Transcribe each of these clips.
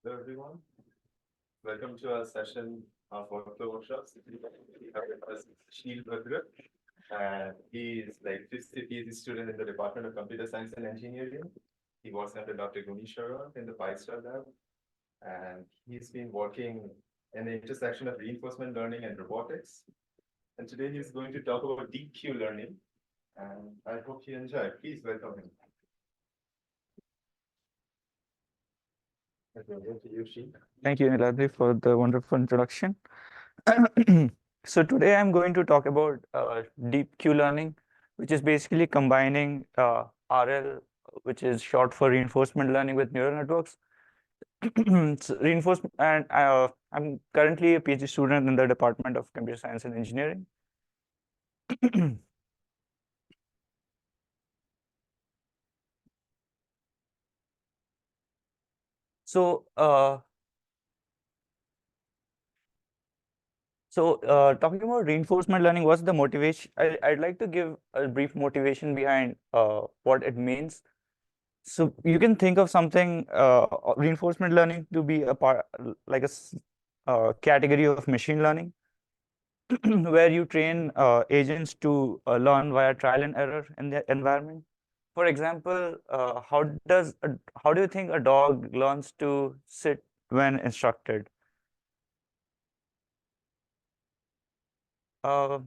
Hello, everyone. Welcome to our session of workflow workshops. We have with us Sheelabhadra, and he is like fifth PhD student in the Department of Computer Science and Engineering. He works under Dr. Gunishara in the Pi-Star lab, and he's been working in the intersection of reinforcement learning and robotics. And today he's going to talk about deep Q learning, and I hope you enjoy. Please welcome him. Thank you, Niladri, for the wonderful introduction. So today I'm going to talk about deep Q learning, which is basically combining RL, which is short for reinforcement learning, with neural networks. So reinforcement, and I'm currently a PhD student in the Department of Computer Science and Engineering. So talking about reinforcement learning, what's the motivation? I'd like to give a brief motivation behind what it means. So you can think of something, reinforcement learning, to be a part, like a category of machine learning, where you train agents to learn via trial and error in the environment. For example, how do you think a dog learns to sit when instructed? Uh,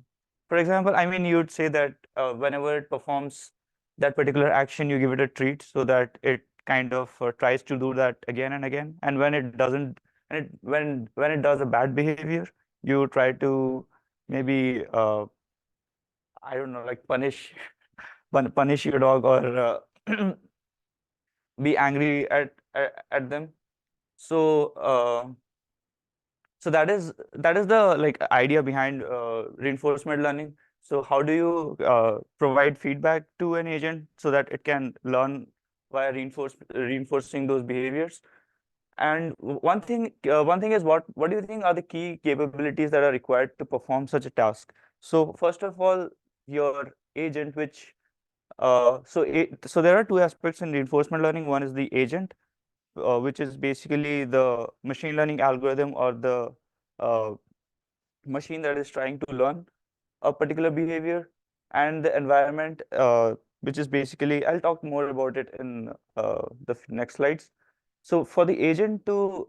for example, I mean, you'd say that whenever it performs that particular action, you give it a treat so that it kind of tries to do that again and again. And when it doesn't, and when it does a bad behavior, you try to maybe I don't know, like punish your dog, or be angry at them. So so that is the like idea behind reinforcement learning. So how do you provide feedback to an agent so that it can learn via reinforcing those behaviors? And one thing is, what do you think are the key capabilities that are required to perform such a task? So first of all, your agent, which so there are two aspects in reinforcement learning. One is the agent, which is basically the machine learning algorithm, or the uh, machine that is trying to learn a particular behavior, and the environment, which is basically, I'll talk more about it in the next slides. So for the agent to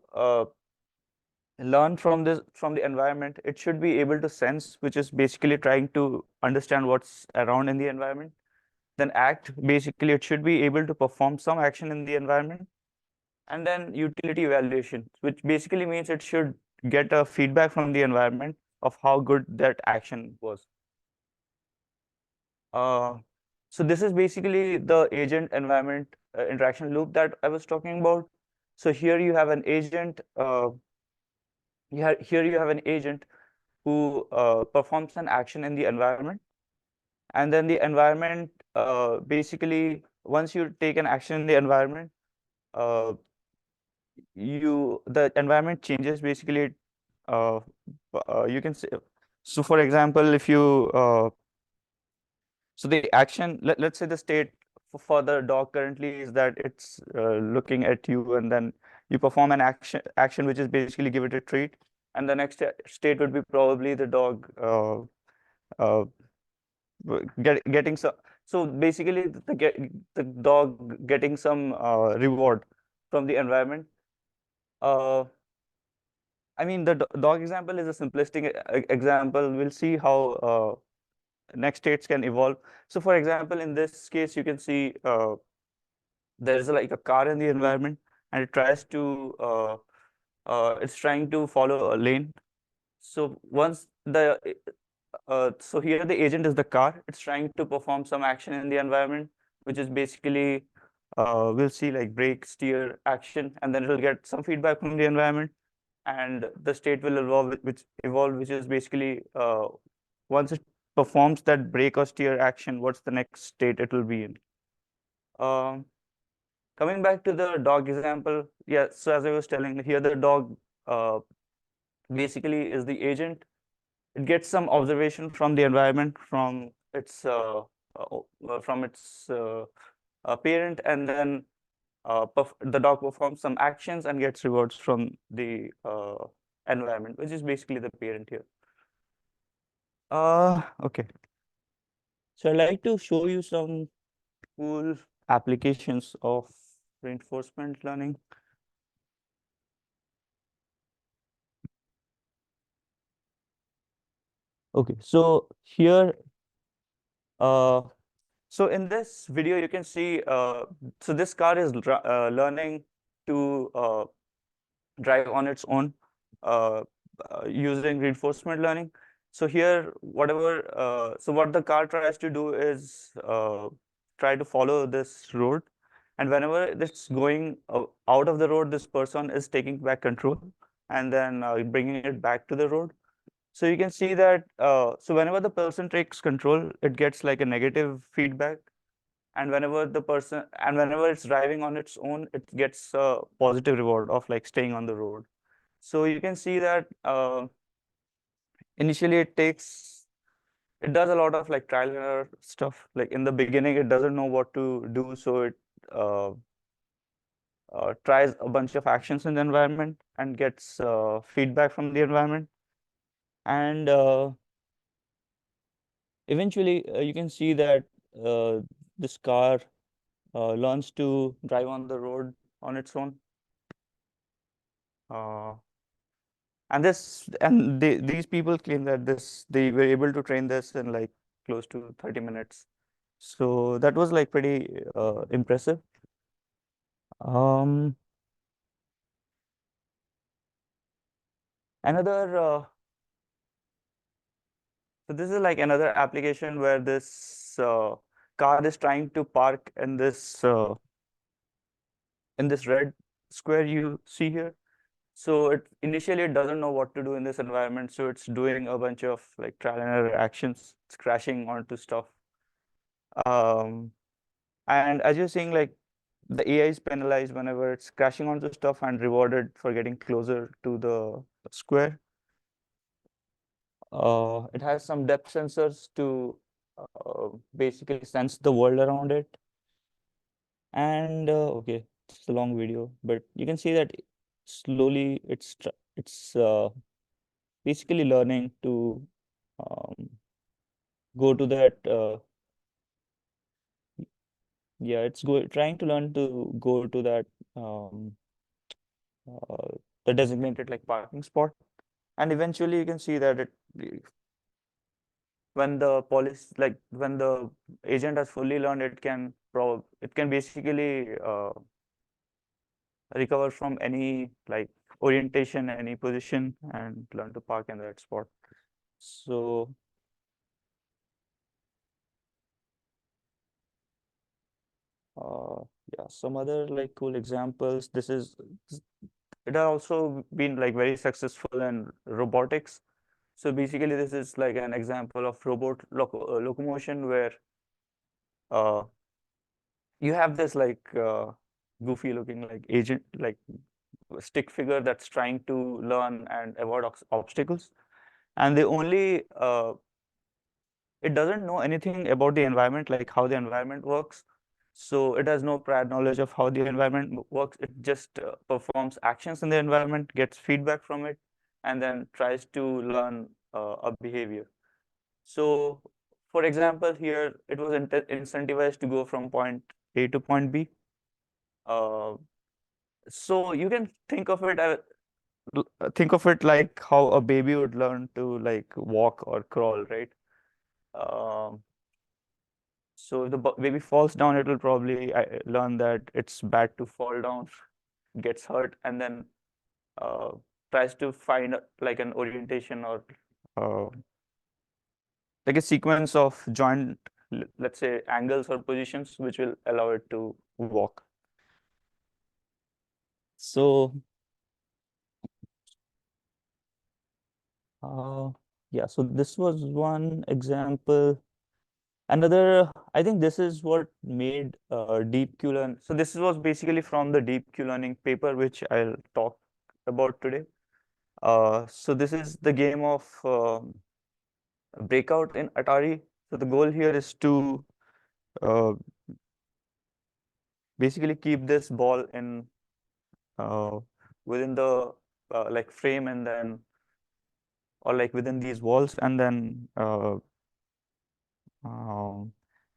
learn from the environment, it should be able to sense, which is basically trying to understand what's around in the environment. Then act, basically it should be able to perform some action in the environment. And then utility evaluation, which basically means it should get a feedback from the environment of how good that action was. Uh, so this is basically the agent environment interaction loop that I was talking about. So here you have an agent. Here you have an agent who performs an action in the environment, and then the environment, basically, once you take an action in the environment, uh, the environment changes. Basically, uh, you can say, so for example, if you so the action, let's say the state for the dog currently is that it's looking at you, and then you perform an action which is basically give it a treat, and the next state would be probably the dog uh, getting some. So basically, the dog getting some reward from the environment. uh, I mean, the dog example is a simplistic example. We'll see how next states can evolve. So for example, in this case, you can see there's like a car in the environment, and it tries to it's trying to follow a lane. So once the so here the agent is the car. It's trying to perform some action in the environment, which is basically we'll see like brake, steer action, and then it'll get some feedback from the environment, and the state will evolve, which is basically once it performs that brake or steer action, what's the next state it will be in. Um, Coming back to the dog example, yeah. So as I was telling, here the dog uh, basically is the agent. It gets some observation from the environment, uh, from its parent, and then the dog performs some actions and gets rewards from the environment, which is basically the parent here. Okay. So I'd like to show you some cool applications of reinforcement learning. Okay, so here, so in this video, you can see, so this car is learning to drive on its own uh, using reinforcement learning. So here, so what the car tries to do is try to follow this road. And whenever it's going out of the road, this person is taking back control and then bringing it back to the road. So you can see that, so whenever the person takes control, it gets like a negative feedback. And whenever it's driving on its own, it gets a positive reward of like staying on the road. So you can see that initially it does a lot of like trial and error stuff. Like in the beginning, it doesn't know what to do, so it uh, tries a bunch of actions in the environment and gets feedback from the environment. And eventually, you can see that this car learns to drive on the road on its own. Uh, these people claim that they were able to train this in like close to 30 minutes. So that was like pretty impressive. Um, another so this is like another application where this car is trying to park in this red square you see here. So it initially it doesn't know what to do in this environment, so it's doing a bunch of like trial and error actions. It's crashing onto stuff. Um, and as you're seeing, like the AI is penalized whenever it's crashing onto stuff and rewarded for getting closer to the square. It has some depth sensors to basically sense the world around it. And okay, it's a long video, but you can see that slowly it's basically learning to um, go to that. Yeah, trying to learn to go to that um, uh, the designated like parking spot, and eventually you can see that when the agent has fully learned, it can basically recover from any like orientation, any position, and learn to park in that spot. So uh, yeah, some other like cool examples. It has also been like very successful in robotics. So basically, this is like an example of locomotion where uh, you have this like goofy looking like agent, like stick figure that's trying to learn and avoid obstacles. And it doesn't know anything about the environment, like how the environment works. So it has no prior knowledge of how the environment works. It just performs actions in the environment, gets feedback from it, and then tries to learn a behavior. So, for example, here it was incentivized to go from point A to point B. Uh, so you can think of it like how a baby would learn to like walk or crawl, right? Um, so if the baby falls down, it will probably learn that it's bad to fall down, gets hurt, and then uh, tries to find like an orientation or uh, like a sequence of joint, let's say angles or positions, which will allow it to walk. So uh, yeah, so this was one example. Another, I think this is what made deep Q learn. So this was basically from the deep Q learning paper, which I'll talk about today. So this is the game of Breakout in Atari. So the goal here is to uh, basically keep this ball in within the like frame, and then or like within these walls, and then um,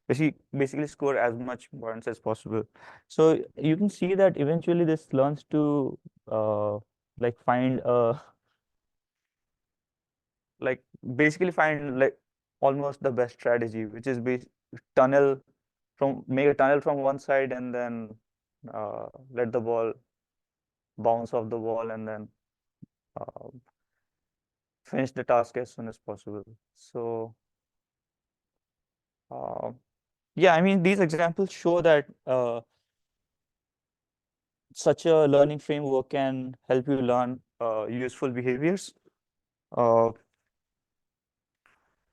basically score as much points as possible. So you can see that eventually this learns to like find like basically find like almost the best strategy, which is tunnel make a tunnel from one side, and then let the ball bounce off the wall, and then uh, finish the task as soon as possible. So uh, yeah, I mean, these examples show that such a learning framework can help you learn useful behaviors. Uh,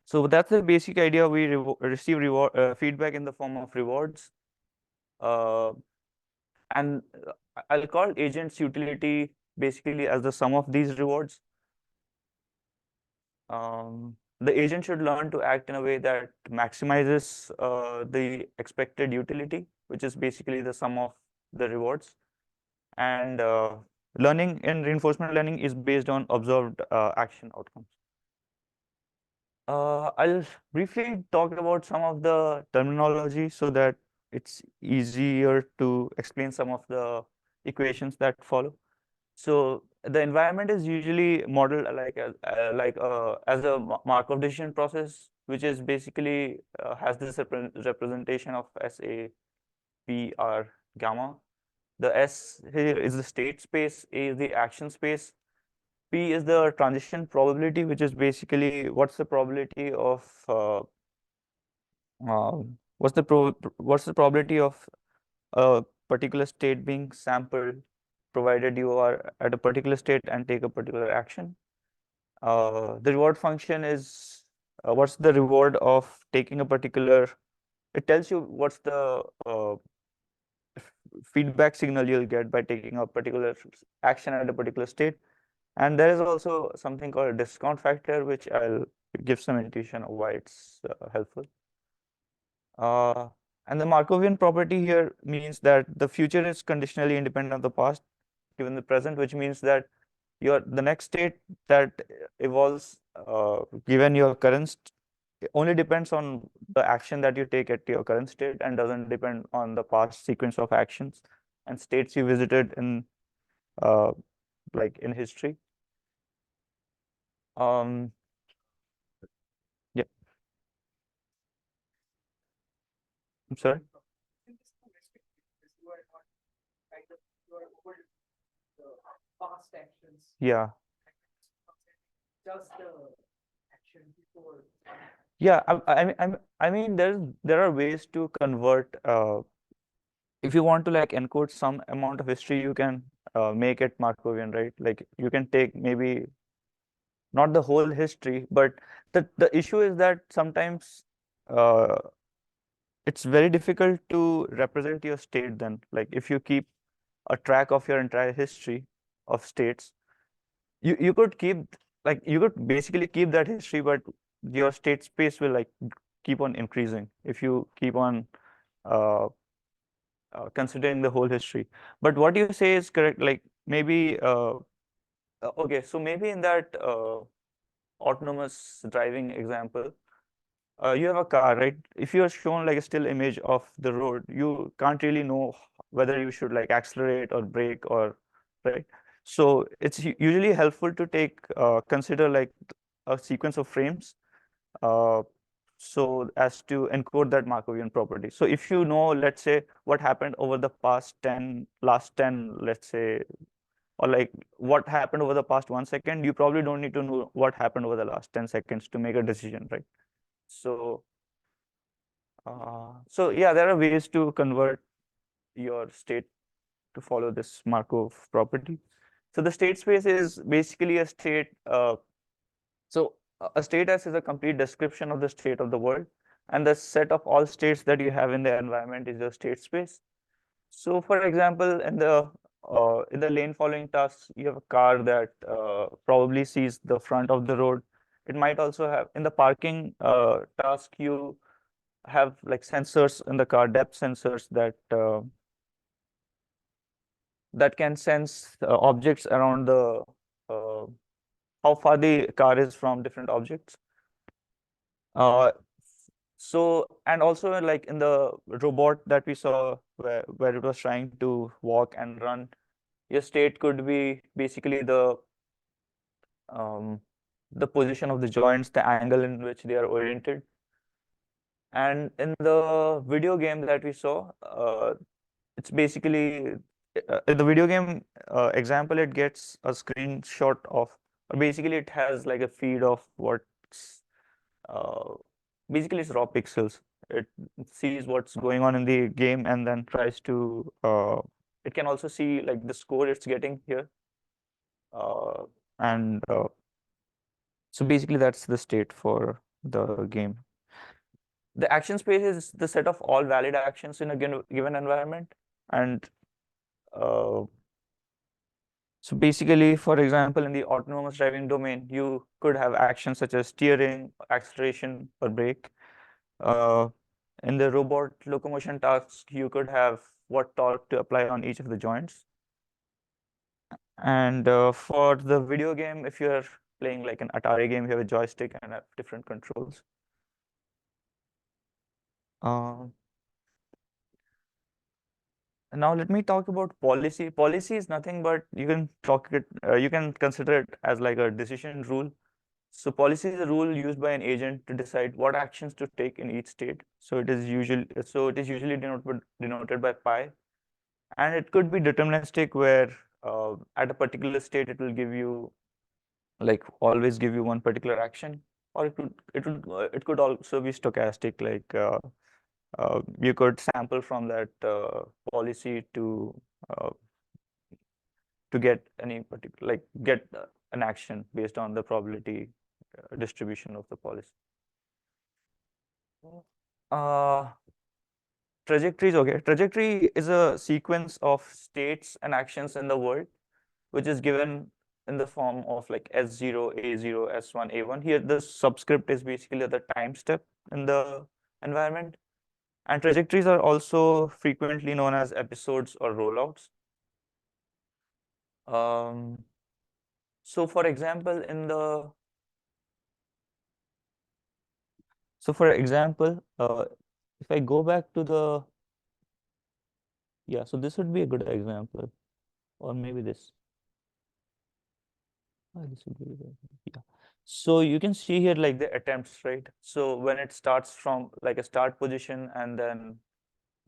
so that's the basic idea. We receive reward feedback in the form of rewards, uh, and I'll call agents utility basically as the sum of these rewards. The agent should learn to act in a way that maximizes the expected utility, which is basically the sum of the rewards. And learning in reinforcement learning is based on observed action outcomes. I'll briefly talk about some of the terminology so that it's easier to explain some of the equations that follow. So the environment is usually modeled as a Markov decision process, which is basically has this representation of S, A, P, R, gamma. The S here is the state space, A is the action space, P is the transition probability, which is basically what's the probability of uh, what's the probability of a particular state being sampled, provided you are at a particular state and take a particular action. The reward function is what's the reward of taking a particular. It tells you what's the feedback signal you'll get by taking a particular action at a particular state. And there is also something called a discount factor, which I'll give some intuition of why it's helpful. Uh, and the Markovian property here means that the future is conditionally independent of the past, given the present, which means that the next state that evolves given your current only depends on the action that you take at your current state and doesn't depend on the past sequence of actions and states you visited in uh, like in history. Um, yeah, I'm sorry. Past actions, Yeah, just the action before. yeah. I mean, there are ways to convert. If you want to like encode some amount of history, you can make it Markovian, right? Like you can take maybe not the whole history, but the issue is that sometimes uh, it's very difficult to represent your state then. Like if you keep a track of your entire history of states, you could keep like you could basically keep that history, but your state space will like keep on increasing if you keep on uh, considering the whole history. But what you say is correct. Like maybe okay, so maybe in that autonomous driving example, you have a car, right? If you are shown like a still image of the road, you can't really know whether you should like accelerate or brake or right. So it's usually helpful to take consider like a sequence of frames so as to encode that Markovian property. So if you know, let's say, what happened over the last 10, let's say, or like what happened over the past 1 second, you probably don't need to know what happened over the last 10 seconds to make a decision, right? So, so yeah, there are ways to convert your state to follow this Markov property. So the state space is basically a state. So a state S is a complete description of the state of the world, and the set of all states that you have in the environment is your state space. So for example, in the lane following task, you have a car that probably sees the front of the road. It might also have in the parking task, you have like sensors in the car, depth sensors that that can sense objects around the how far the car is from different objects. So, and also like in the robot that we saw where it was trying to walk and run, your state could be basically um, the position of the joints, the angle in which they are oriented. And in the video game that we saw, it's basically in the video game example, it gets a screenshot of, or basically it has like a feed of what's uh, basically it's raw pixels. It sees what's going on in the game and then tries to it can also see like the score it's getting here. And so basically that's the state for the game. The action space is the set of all valid actions in a given environment. And uh, so basically, for example, in the autonomous driving domain, you could have actions such as steering, acceleration, or brake. Uh, in the robot locomotion task, you could have what torque to apply on each of the joints. And for the video game, if you're playing like an Atari game, you have a joystick and have different controls. Uh, Now let me talk about policy. Policy is nothing but you can consider it as like a decision rule. So policy is a rule used by an agent to decide what actions to take in each state. So it is usually denoted by pi, and it could be deterministic where at a particular state it will give you like always give you one particular action, or it could also be stochastic, like you could sample from that policy uh, to get any particular like get an action based on the probability distribution of the policy. Uh, Trajectories, okay. Trajectory is a sequence of states and actions in the world, which is given in the form of like S0, A0, S1, A1. Here, the subscript is basically the time step in the environment. And trajectories are also frequently known as episodes or rollouts. Um, so for example, if I go back to so this would be a good example, or maybe this. This would be good. Yeah. So you can see here like the attempts, right? So when it starts from like a start position and then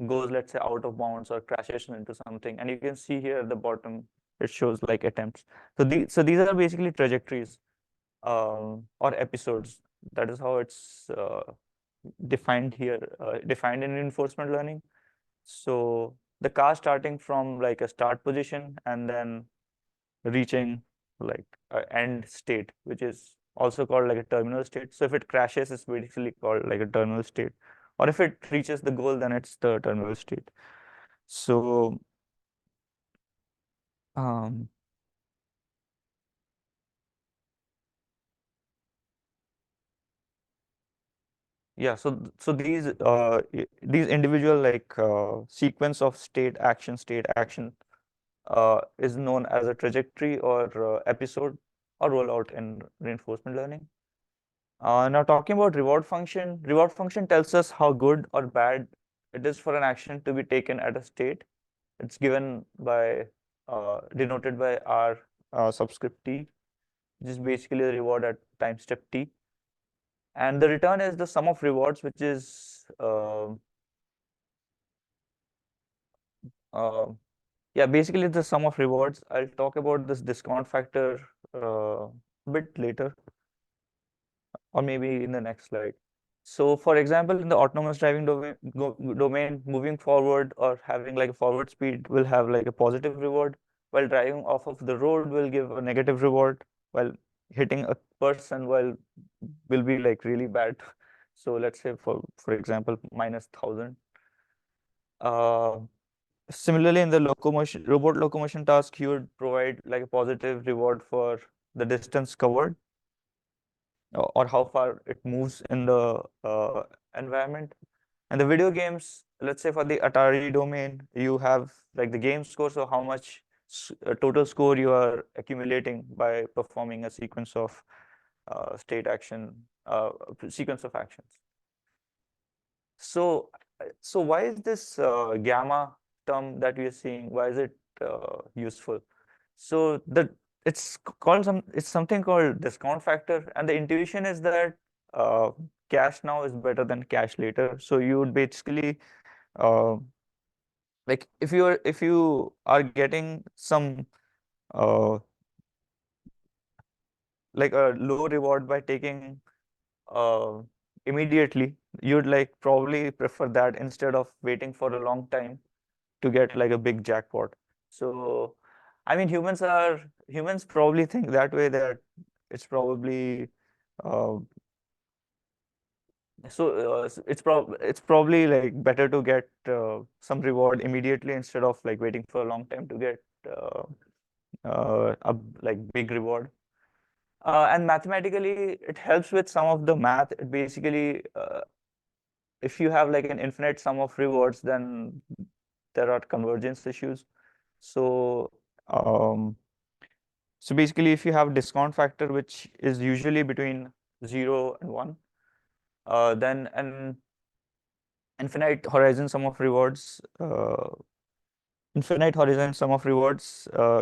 goes, let's say, out of bounds or crashes into something, and you can see here at the bottom it shows like attempts. So these are basically trajectories or episodes. That is how it's defined here, defined in reinforcement learning. So the car starting from like a start position and then reaching like a end state, which is also called like a terminal state. So if it crashes, it's basically called like a terminal state. Or if it reaches the goal, then it's the terminal state. So um, yeah, so these individual like sequence of state action is known as a trajectory or episode or rollout in reinforcement learning. Now talking about reward function tells us how good or bad it is for an action to be taken at a state. It's given by denoted by R subscript T, which is basically the reward at time step T. And the return is the sum of rewards, which is yeah, basically the sum of rewards. I'll talk about this discount factor a bit later, or maybe in the next slide. So for example, in the autonomous driving domain, moving forward or having like a forward speed will have like a positive reward, while driving off of the road will give a negative reward, while hitting a person will be like really bad. So let's say for example, minus 1,000. Similarly, in the robot locomotion task, you would provide like a positive reward for the distance covered or how far it moves in the environment. And the video games, let's say for the Atari domain, you have like the game score, so how much total score you are accumulating by performing a sequence of state action, sequence of actions. So, so why is this gamma term that we are seeing? Why is it useful? So it's something called discount factor, and the intuition is that uh, cash now is better than cash later. So you would basically uh, like if you are getting some uh, like a low reward by taking uh, immediately, you'd like probably prefer that instead of waiting for a long time to get like a big jackpot. So, I mean, humans probably think that way, that it's probably uh, it's probably like better to get some reward immediately instead of like waiting for a long time to get uh, a like big reward. And mathematically, it helps with some of the math. It basically, if you have like an infinite sum of rewards, then there are convergence issues. So, um, so basically, if you have discount factor, which is usually between 0 and 1, then an infinite horizon sum of rewards,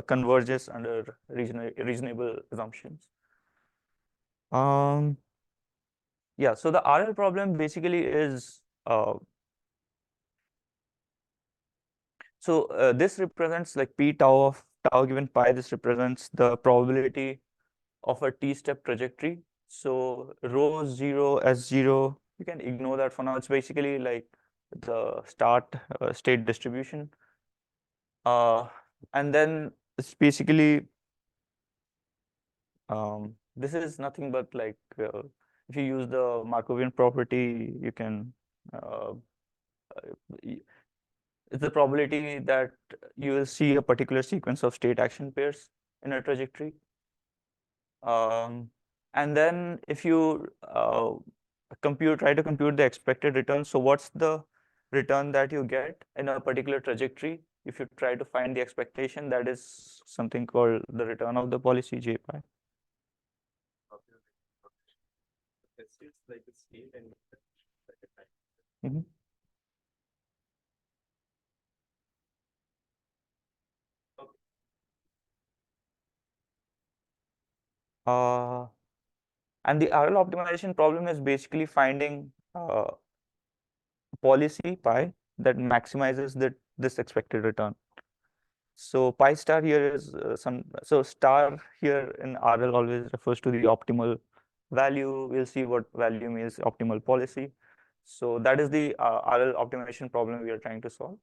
converges under reasonable assumptions. Um, yeah, so the RL problem basically is this represents like p tau of tau given pi. This represents the probability of a t-step trajectory. So rho 0 s0, you can ignore that for now. It's basically like the start state distribution. And then it's basically this is nothing but like if you use the Markovian property, you can it's the probability that you will see a particular sequence of state action pairs in a trajectory. And then if you try to compute the expected return, so what's the return that you get in a particular trajectory? If you try to find the expectation, that is something called the return of the policy J pi. It's like a state and like a time. Mhm. Uh, and the RL optimization problem is basically finding policy pi that maximizes this expected return. So pi star here is so star here in RL always refers to the optimal value. We'll see what value means optimal policy. So that is the RL optimization problem we are trying to solve.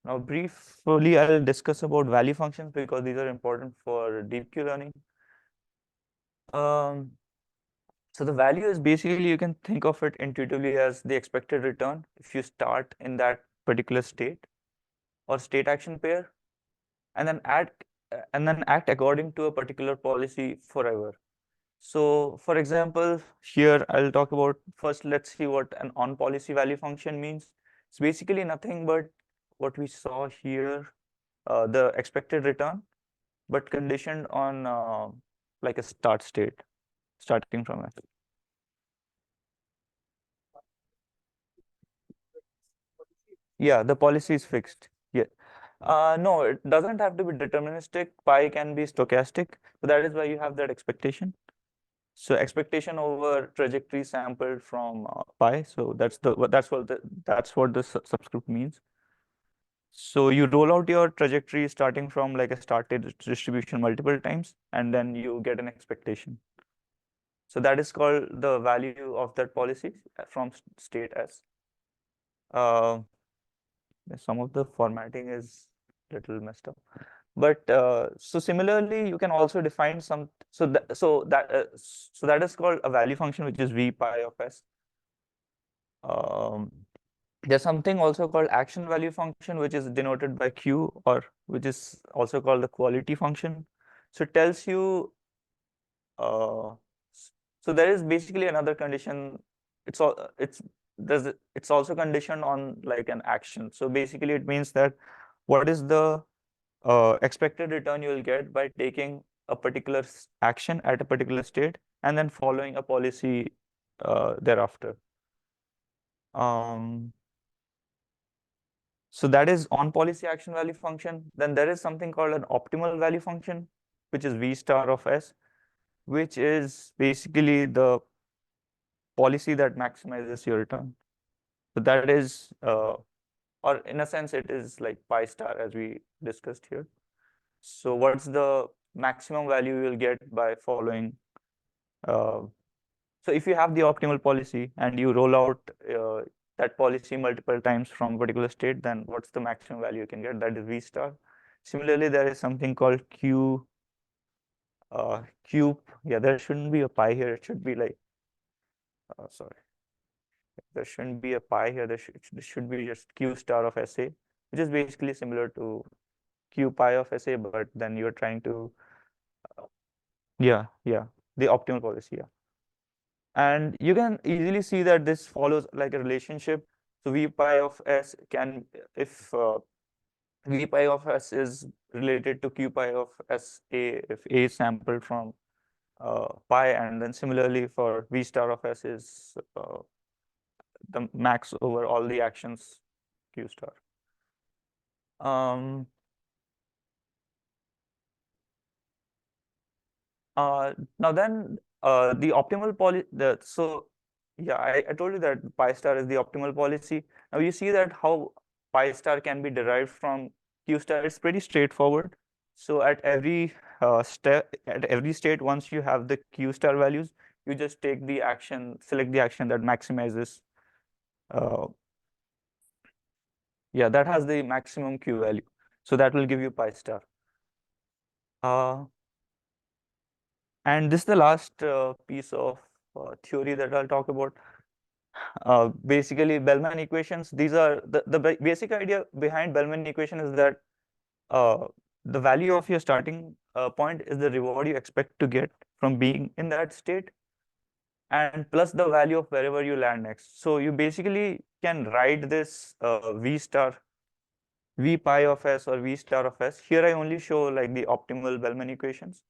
Now briefly, I'll discuss about value functions because these are important for deep Q learning. So the value is basically, you can think of it intuitively as the expected return if you start in that particular state or state action pair, and then act according to a particular policy forever. So for example, here I'll talk about first, let's see what an on policy value function means. It's basically nothing but what we saw here, the expected return, but conditioned on like a start state, starting from it. Yeah, the policy is fixed. Yeah. No, it doesn't have to be deterministic. Pi can be stochastic. So that is why you have that expectation. So expectation over trajectory sampled from pi. So that's what the subscript means. So you roll out your trajectory starting from like a started distribution multiple times, and then you get an expectation. So that is called the value of that policy from state S. Some of the formatting is little messed up, but so similarly you can also define some, so that is called a value function, which is v pi of s. There's something also called action value function, which is denoted by q, or which is also called the quality function. So it tells you uh, so there is basically another condition. It's also conditioned on like an action. So basically it means that what is the expected return you will get by taking a particular action at a particular state and then following a policy thereafter. So that is on policy action value function. Then there is something called an optimal value function, which is V star of S, which is basically the policy that maximizes your return. So that is, or in a sense, it is like pi star as we discussed here. So what's the maximum value you'll get by following? So if you have the optimal policy and you roll out that policy multiple times from a particular state, then what's the maximum value you can get? That is V star. Similarly, there is something called cube. Yeah, there shouldn't be a pi here. It should be like, sorry. There shouldn't be a pi here. There should be just Q star of SA, which is basically similar to Q pi of SA, but then you're trying to, yeah, the optimal policy, yeah. And you can easily see that this follows like a relationship. So V pi of S can, if V pi of S is related to Q pi of SA, if A is sampled from pi, and then similarly for V star of S is the max over all the actions Q star. Now then the optimal policy, so yeah, I told you that pi star is the optimal policy. Now you see that how pi star can be derived from Q star. It's pretty straightforward. So at every step, at every state, once you have the Q star values, you just take the action, select the action that maximizes. Yeah, that has the maximum Q value. So that will give you pi star. And this is the last piece of theory that I'll talk about. Basically, Bellman equations. These are the basic idea behind Bellman equation is that the value of your starting point is the reward you expect to get from being in that state, and plus the value of wherever you land next. So you basically can write this V star, V pi of S or V star of S. Here I only show like the optimal Bellman equations.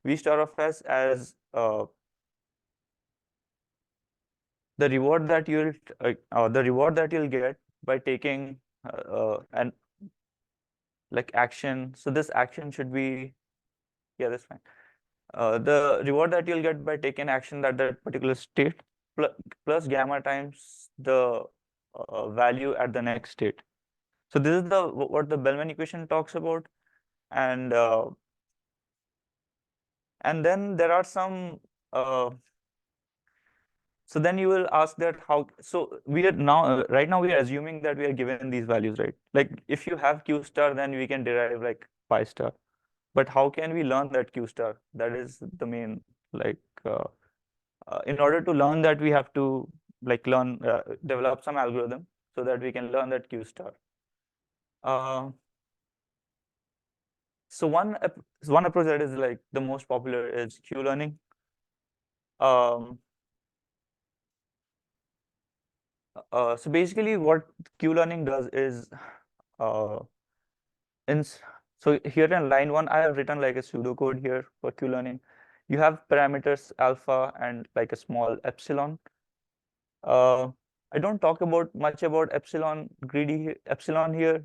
V star of S as the reward that you'll get by taking an like action. So this action should be, yeah, that's fine. The reward that you'll get by taking action at that particular state plus gamma times the value at the next state. So this is the what the Bellman equation talks about, and then there are some. So then you will ask that how, so we are now, right now we are assuming that we are given these values, right? Like if you have Q star, then we can derive like pi star. But how can we learn that Q star? That is the main, like, in order to learn that, we have to like develop some algorithm so that we can learn that Q star. So one approach that is like the most popular is Q learning. So basically what Q learning does is, uh, so here in line 1, I have written like a pseudocode here for Q learning. You have parameters alpha and like a small epsilon. I don't talk much about greedy epsilon here.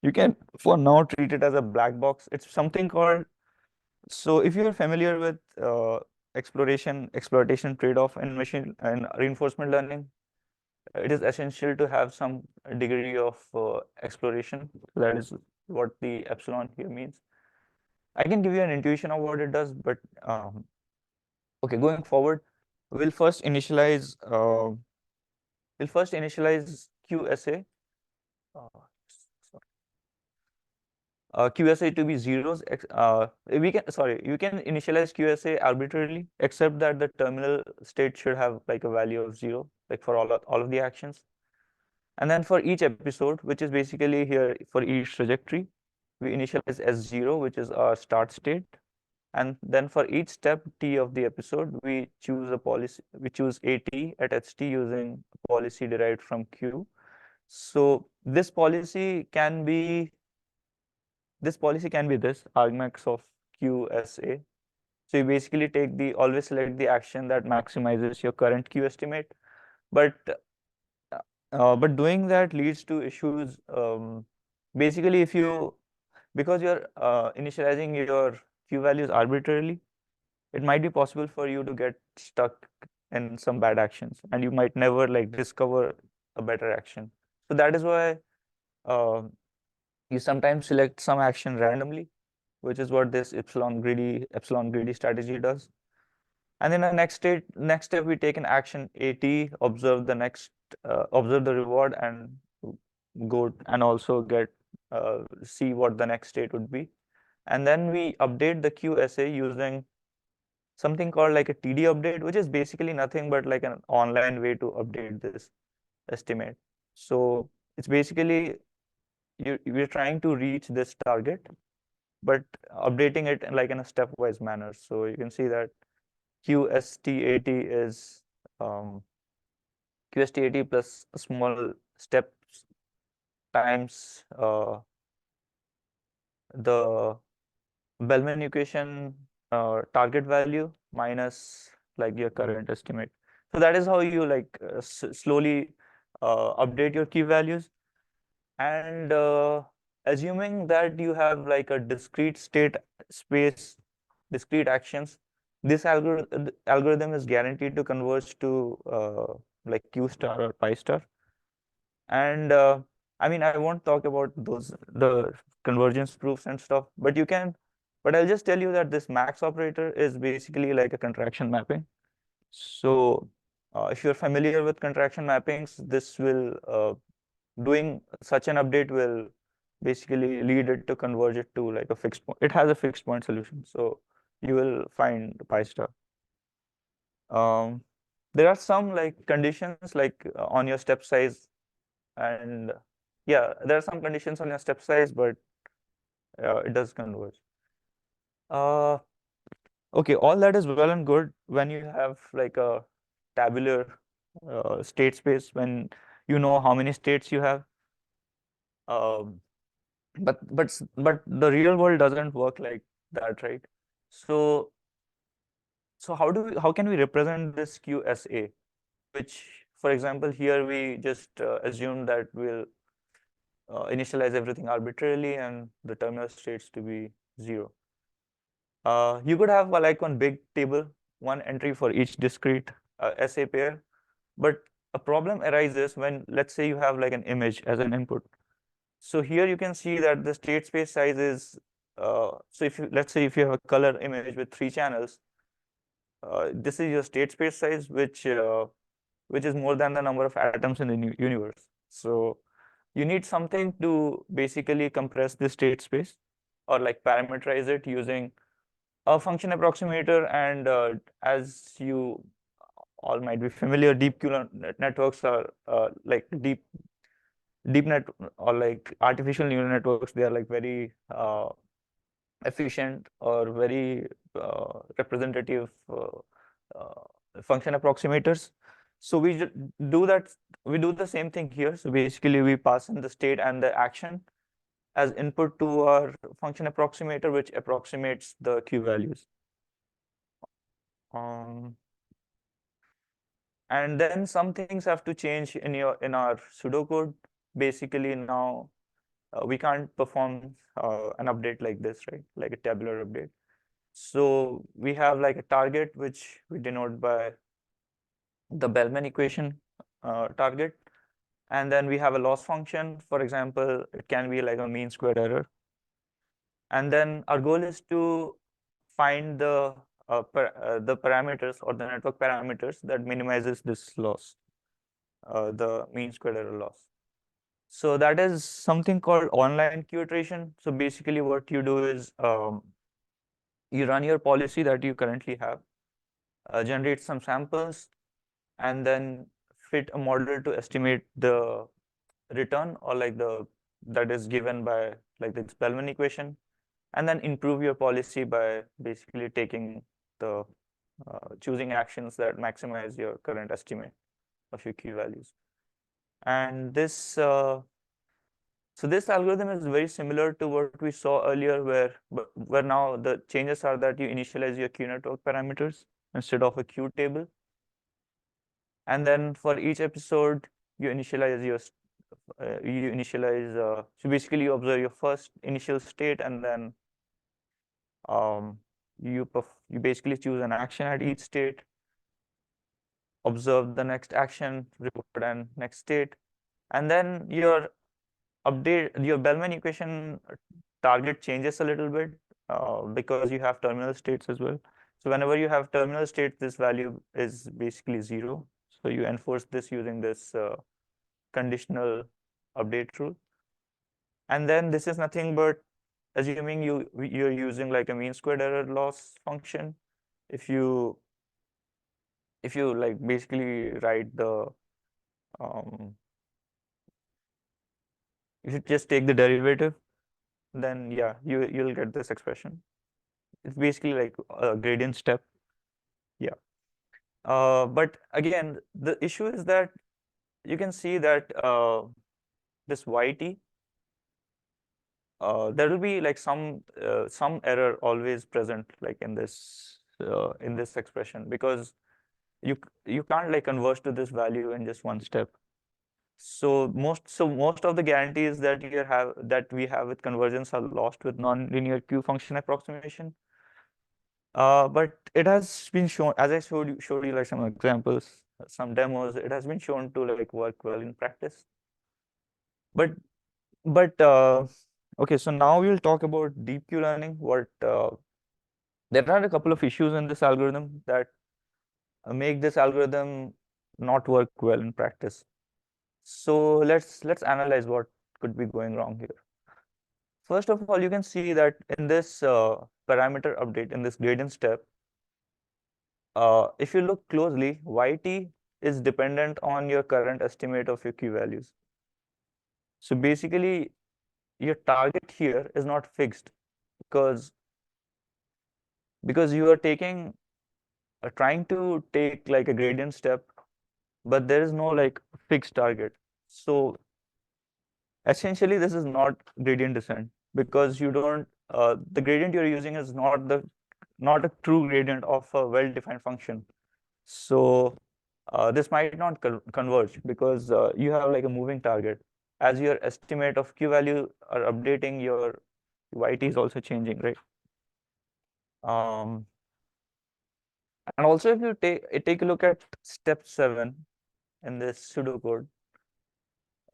You can for now treat it as a black box. It's something called, so if you're familiar with exploitation trade-off in machine and reinforcement learning, it is essential to have some degree of exploration. That is what the epsilon here means. I can give you an intuition of what it does, but okay, going forward, we'll first initialize QSA. QSA to be zeros. You can initialize QSA arbitrarily, except that the terminal state should have like a value of 0, like for all of the actions. And then for each episode, which is basically here for each trajectory, we initialize S0, which is our start state. And then for each step T of the episode, we choose AT at HT using a policy derived from Q. So this policy can be this policy can be this argmax of QSA. So you basically always select the action that maximizes your current Q estimate. But doing that leads to issues. Basically, because you're initializing your Q values arbitrarily, it might be possible for you to get stuck in some bad actions, and you might never like discover a better action. So that is why uh, you sometimes select some action randomly, which is what this epsilon greedy strategy does. And then the next step, we take an action AT, observe the reward, and go and also see what the next state would be. And then we update the QSA using something called like a TD update, which is basically nothing but like an online way to update this estimate. So it's basically we're trying to reach this target, but updating it in a stepwise manner. So you can see that QSTAT is QSTAT plus a small steps times the Bellman equation target value minus like your current estimate. So that is how you slowly update your key values. And assuming that you have like a discrete state space, discrete actions, this algorithm is guaranteed to converge to like Q star or pi star. And I mean, I won't talk about the convergence proofs and stuff, but I'll just tell you that this max operator is basically like a contraction mapping. So if you're familiar with contraction mappings, doing such an update will basically lead it to converge it to like a fixed point. It has a fixed point solution. So you will find pi star. There are some like conditions like on your step size, and yeah, there are some conditions on your step size, but it does converge. Okay, all that is well and good when you have like a tabular state space, when you know how many states you have. Um, but the real world doesn't work like that, right? So how can we represent this QSA? Which, for example, here we just assume that we'll initialize everything arbitrarily and the terminal states to be 0. You could have like one big table, one entry for each discrete SA pair, but a problem arises when, let's say, you have like an image as an input. So here you can see that the state space size is, so let's say if you have a color image with 3 channels, this is your state space size, which is more than the number of atoms in the universe. So you need something to basically compress the state space or like parameterize it using a function approximator. And as you all might be familiar, deep networks are like deep net or like artificial neural networks. They are like very efficient or very representative function approximators. So do that. We do the same thing here. So basically, we pass in the state and the action as input to our function approximator, which approximates the Q values. And then some things have to change in our pseudocode. Basically, now we can't perform an update like this, right? Like a tabular update. So we have like a target, which we denote by the Bellman equation target. And then we have a loss function. For example, it can be like a mean squared error. And then our goal is to find the parameters or the network parameters that minimizes this loss, the mean squared error loss. So that is something called online Q iteration. So basically what you do is you run your policy that you currently have, generate some samples, and then fit a model to estimate the return or like that is given by like the Bellman equation, and then improve your policy by basically taking the choosing actions that maximize your current estimate of your Q values. And this So this algorithm is very similar to what we saw earlier, where now the changes are that you initialize your Q network parameters instead of a Q table. And then for each episode, you initialize so basically you observe your first initial state, and then you basically choose an action at each state, observe the next action, report and next state, and then your Bellman equation target changes a little bit because you have terminal states as well. So whenever you have terminal states, this value is basically 0. So you enforce this using this conditional update rule. And then this is nothing but assuming you're using like a mean squared error loss function. If you like basically write the if you just take the derivative, then yeah, you'll get this expression. It's basically like a gradient step. Yeah. But again, the issue is that you can see that this YT, there will be like some error always present like in this expression, because you can't like converge to this value in just one step. So most of the guarantees that we have with convergence are lost with nonlinear Q function approximation. But it has been shown, as I showed you like some examples, some demos, it has been shown to like work well in practice. But okay, so now we'll talk about deep Q learning. There are a couple of issues in this algorithm that make this algorithm not work well in practice. So let's analyze what could be going wrong here. First of all, you can see that in this parameter update, in this gradient step, if you look closely, YT is dependent on your current estimate of your Q values. So basically, your target here is not fixed because you are trying to take like a gradient step, but there is no like fixed target. So essentially, this is not gradient descent because you don't the gradient you're using is not a true gradient of a well-defined function. So this might not converge because you have like a moving target. As your estimate of Q value are updating, your YT is also changing, right? Um, and also, if you take a look at step 7 in this pseudocode,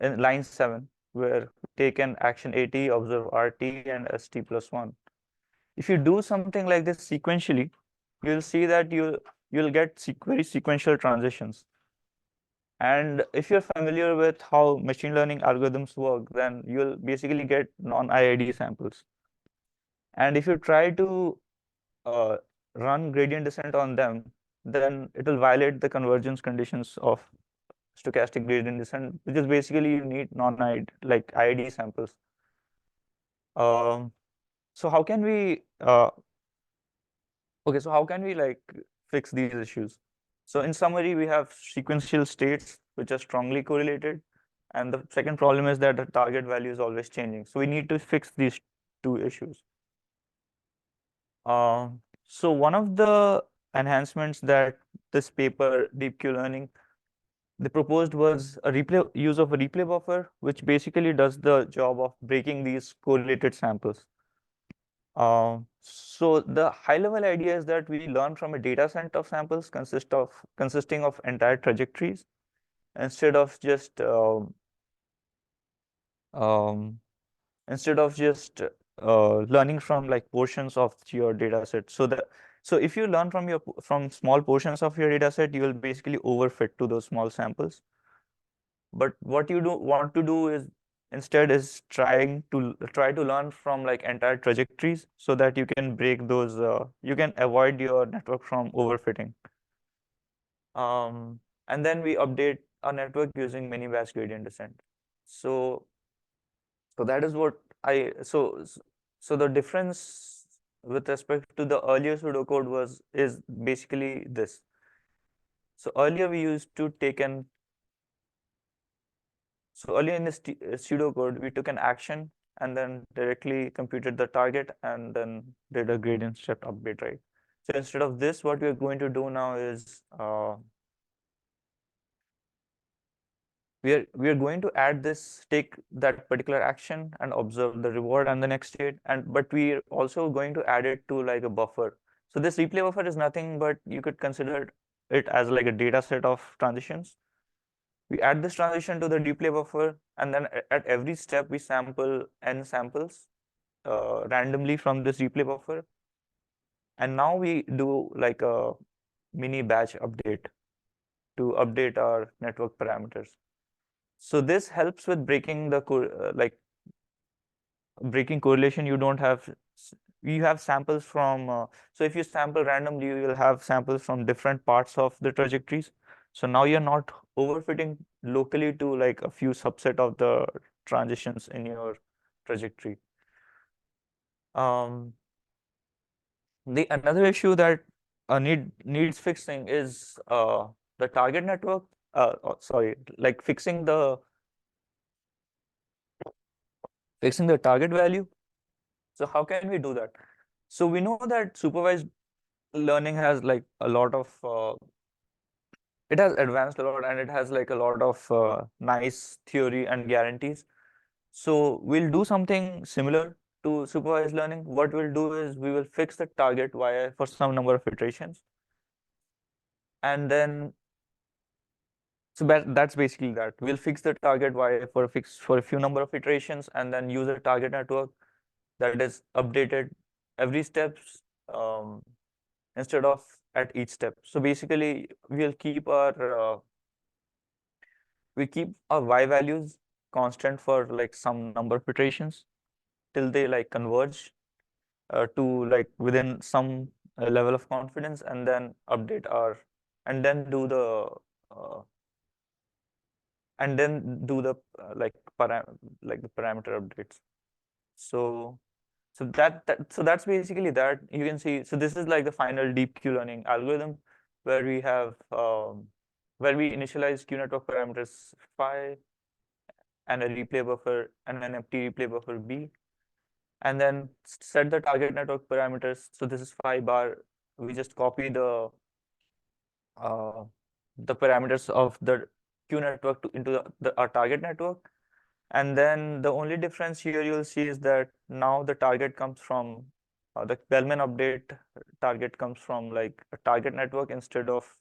in line 7, where we take an action AT, observe RT and ST plus 1. If you do something like this sequentially, you'll see that you'll get very sequential transitions. And if you're familiar with how machine learning algorithms work, then you'll basically get non-IID samples. And if you try to run gradient descent on them, then it will violate the convergence conditions of stochastic gradient descent, which is basically you need non-IID, like IID samples. So how can we okay, so how can we like fix these issues? So in summary, we have sequential states which are strongly correlated. And the second problem is that the target value is always changing. So we need to fix these two issues. So one of the enhancements that this paper, Deep Q Learning, they proposed was use of a replay buffer, which basically does the job of breaking these correlated samples. So the high-level idea is that we learn from a data set of samples consisting of entire trajectories instead of just um, learning from like portions of your data set. So if you learn from small portions of your data set, you will basically overfit to those small samples. But what you want to do is instead is try to learn from like entire trajectories so that you can break those you can avoid your network from overfitting. And then we update our network using mini batch gradient descent. So that is what so the difference with respect to the earlier pseudocode is basically this. So earlier we used to take an So earlier in this pseudocode, we took an action and then directly computed the target and then did a gradient step update, right? So instead of this, what we're going to do now is we are going to add this, take that particular action and observe the reward and the next state. And but we're also going to add it to like a buffer. So this replay buffer is nothing but you could consider it as like a data set of transitions. We add this transition to the replay buffer, and then at every step we sample n samples randomly from this replay buffer. And now we do like a mini batch update to update our network parameters. So this helps with breaking the breaking correlation. You don't have you have samples from so if you sample randomly, you will have samples from different parts of the trajectories. So now you're not overfitting locally to like a few subset of the transitions in your trajectory. The another issue that needs fixing is the target network. Sorry, like fixing the target value. So how can we do that? So we know that supervised learning has like a lot of it has advanced a lot and it has like a lot of nice theory and guarantees. So we'll do something similar to supervised learning. What we'll do is we will fix the target y for some number of iterations, and then so that's basically that. We'll fix the target y for a few number of iterations, and then use a target network that is updated every steps instead of at each step. So basically, we keep our y values constant for like some number of iterations till they like converge to like within some level of confidence, and then update our and then do the uh, and then do the like the parameter updates. So so that's basically that. You can see, so this is like the final deep Q learning algorithm where we have where we initialize Q network parameters phi and a replay buffer and an empty replay buffer B, and then set the target network parameters. So this is phi bar. We just copy uh, the parameters of the Q network into our target network. And then the only difference here you'll see is that now the target comes from the Bellman update target comes from like a target network instead of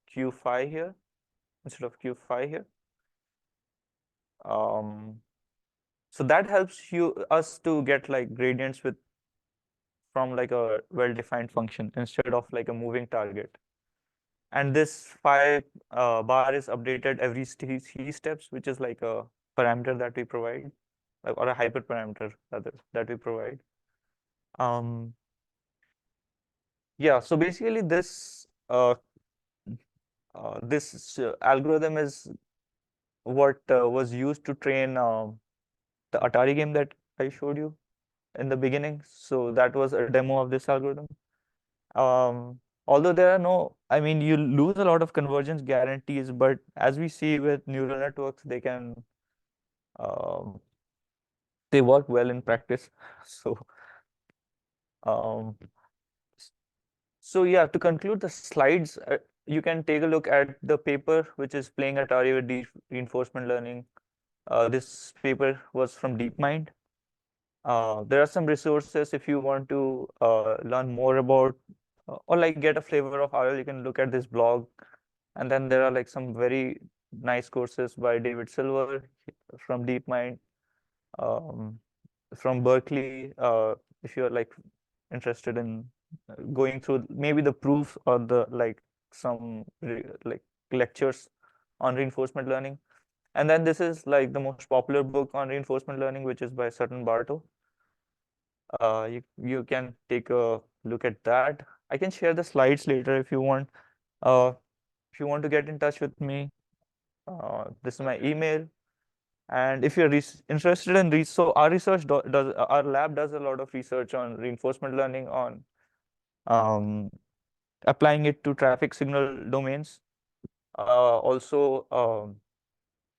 Q phi here, so that helps us to get like gradients from like a well-defined function instead of like a moving target. And this phi bar is updated every three steps, which is like a parameter that we provide, or a hyperparameter rather that we provide. Yeah, so basically this algorithm is what was used to train the Atari game that I showed you in the beginning. So that was a demo of this algorithm. Although there are no, I mean, you lose a lot of convergence guarantees, but as we see with neural networks, um, they work well in practice. So, um, so yeah, to conclude the slides, you can take a look at the paper, which is playing Atari with deep reinforcement learning. This paper was from DeepMind. There are some resources if you want to learn more about or like get a flavor of RL, you can look at this blog. And then there are like some very nice courses by David Silver from DeepMind, um, from Berkeley. If you're like interested in going through maybe the proofs or the like some like lectures on reinforcement learning. And then this is like the most popular book on reinforcement learning, which is by Sutton Barto. You can take a look at that. I can share the slides later if you want. If you want to get in touch with me, this is my email. And if you're interested in research, so our research does our lab does a lot of research on reinforcement learning on um, applying it to traffic signal domains. Also,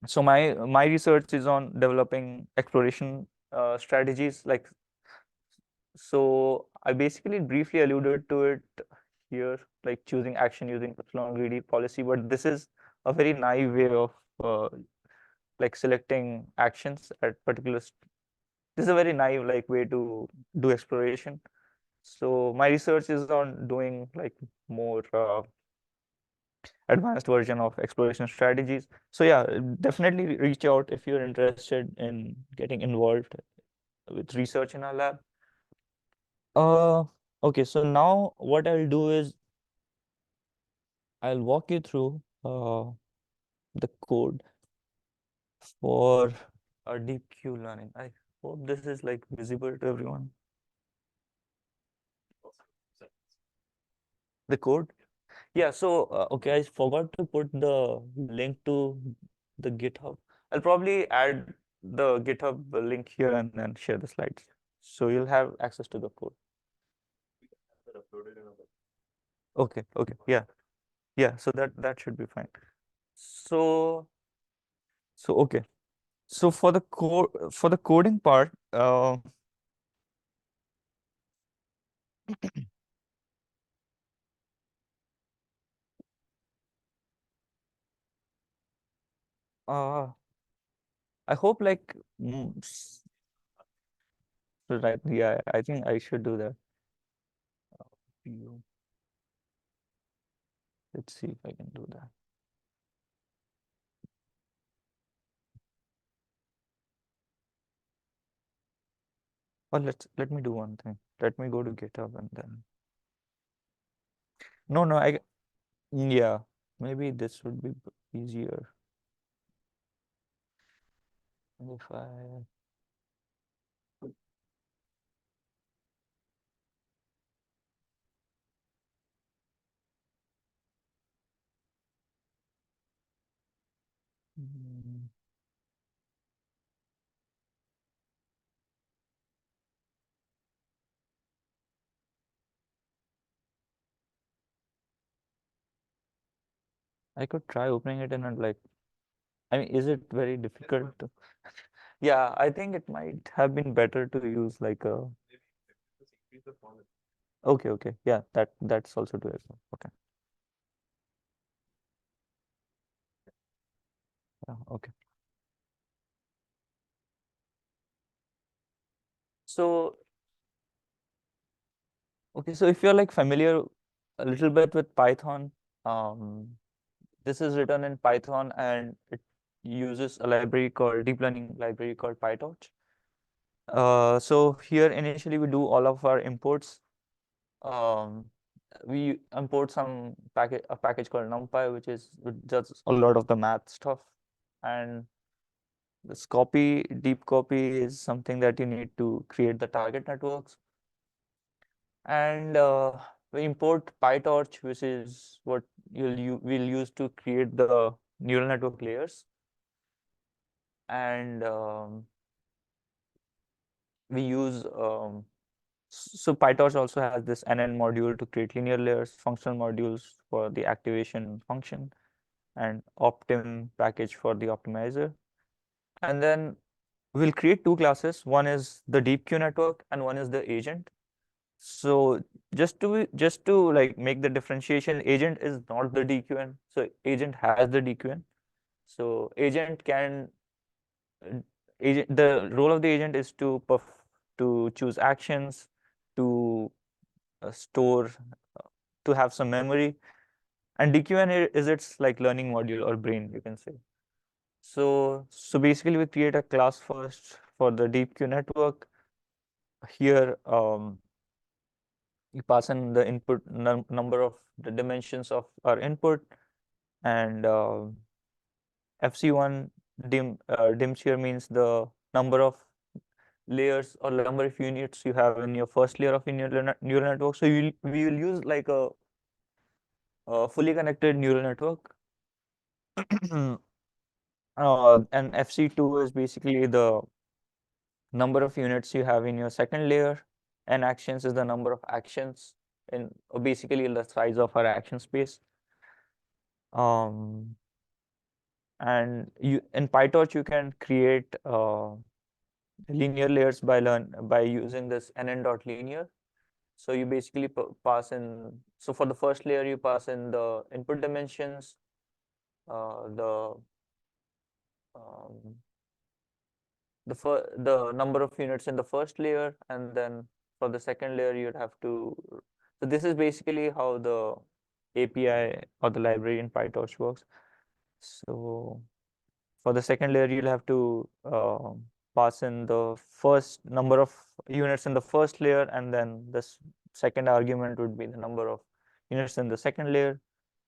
So my research is on developing exploration strategies. Like, so I basically briefly alluded to it here, like choosing action using epsilon greedy policy, but this is a very naive way of like selecting actions at particular. This is a very naive like way to do exploration. So my research is on doing like more advanced version of exploration strategies. So yeah, definitely reach out if you're interested in getting involved with research in our lab. Uh, okay, so now what I'll do is I'll walk you through the code for our deep Q learning. I hope this is like visible to everyone. The code? Yeah, so okay, I forgot to put the link to the GitHub. I'll probably add the GitHub link here and then share the slides. So you'll have access to the code. Okay, okay, yeah. Yeah, so that should be fine. So okay. So for the coding part, uh I hope like right, yeah, I think I should do that. You- Let's see if I can do that. Or let me do one thing. Let me go to GitHub and then no, yeah, maybe this would be easier if I mm, I could try opening it in and like, I mean, is it very difficult to, yeah, I think it might have been better to use like a, okay, okay, yeah, that's also doable. Okay, yeah, okay. So, okay, so if you're like familiar a little bit with Python, um, this is written in Python and it uses a library called deep learning library called PyTorch. So here initially we do all of our imports. Um, we import a package called NumPy, which does a lot of the math stuff. And this deep copy is something that you need to create the target networks. And we import PyTorch, which is what we'll use to create the neural network layers. And we use so PyTorch also has this NN module to create linear layers, functional modules for the activation function, and optim package for the optimizer. And then we'll create two classes. One is the deep Q network and one is the agent. So just to like make the differentiation, agent is not the DQN. So agent has the DQN. So agent can the role of the agent is to choose actions, to store, to have some memory, and DQN is its like learning module or brain, you can say. So basically we create a class first for the deep Q network. Here you pass in the input number of the dimensions of our input, and FC1 dim here means the number of layers or number of units you have in your first layer of your neural network. So we will use like a fully connected neural network. And FC2 is basically the number of units you have in your second layer, and actions is the number of actions in basically the size of our action space. Um, And in PyTorch you can create linear layers by using this nn.linear. So you basically pass in. So for the first layer you pass in the input dimensions, the um, the number of units in the first layer, and then for the second layer you'd have to. So this is basically how the API or the library in PyTorch works. So for the second layer you'll have to pass in the first number of units in the first layer, and then this second argument would be the number of units in the second layer.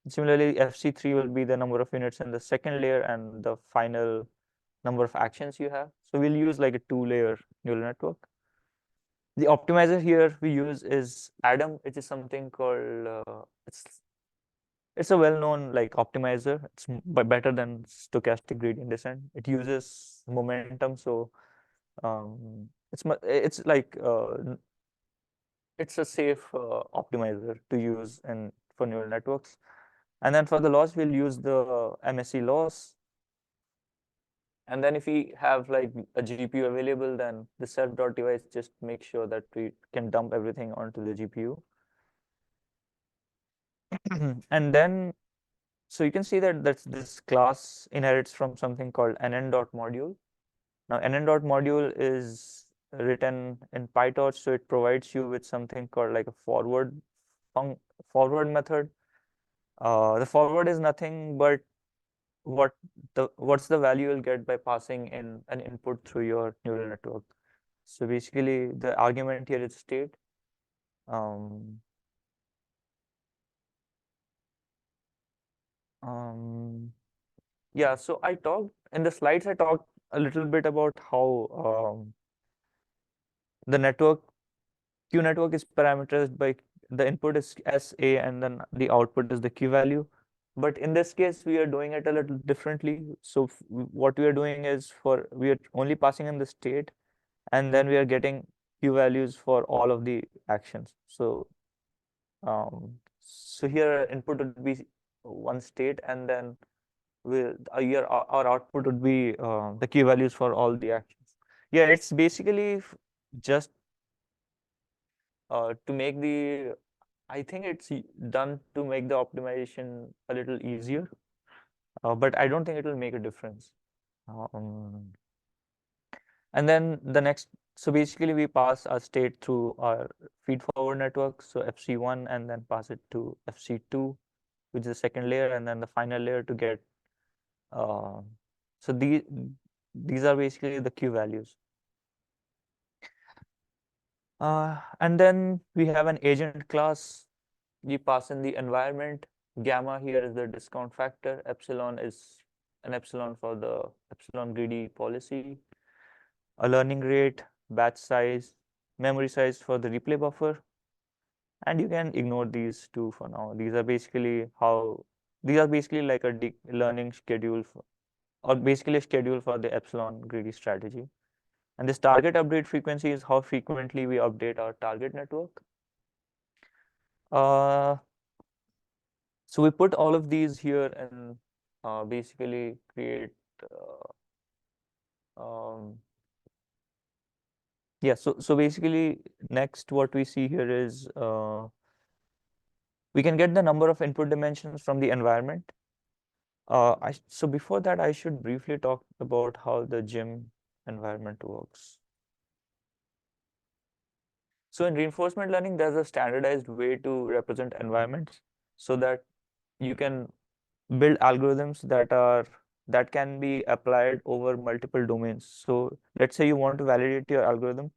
Similarly, FC3 will be the number of units in the second layer and the final number of actions you have. So we'll use like a 2-layer neural network. The optimizer here we use is Adam, which is something called it's a well-known like optimizer. It's better than stochastic gradient descent. It uses momentum, so it's like it's a safe optimizer to use in for neural networks. And then for the loss, we'll use the MSE loss. And then if we have like a GPU available, then the self.device just makes sure that we can dump everything onto the GPU. And then, so you can see that this class inherits from something called nn.module. Now, nn.module is written in PyTorch, so it provides you with something called like a forward method. The forward is nothing but what's the value you'll get by passing in an input through your neural network. So basically, the argument here is state. Um, yeah, so I talked in the slides, I talked a little bit about how the Q network is parameterized by the input is SA and then the output is the Q value. But in this case, we are doing it a little differently. So what we are doing is we are only passing in the state, and then we are getting Q values for all of the actions. So here input would be one state, and then our output would be the Q values for all the actions. Yeah, it's basically just to make I think it's done to make the optimization a little easier, but I don't think it will make a difference. Um, and then so basically we pass our state through our feed forward network, so FC1, and then pass it to FC2, which is the second layer, and then the final layer to get, so these are basically the Q values. And then we have an agent class. We pass in the environment. Gamma here is the discount factor. Epsilon is an epsilon for the epsilon greedy policy. A learning rate, batch size, memory size for the replay buffer. And you can ignore these two for now. These are basically like a learning schedule or basically a schedule for the epsilon greedy strategy. And this target update frequency is how frequently we update our target network. So we put all of these here and basically create, yeah, so basically next what we see here is we can get the number of input dimensions from the environment. So before that, I should briefly talk about how the gym environment works. So in reinforcement learning, there's a standardized way to represent environments so that you can build algorithms that can be applied over multiple domains. So let's say you want to validate your algorithm.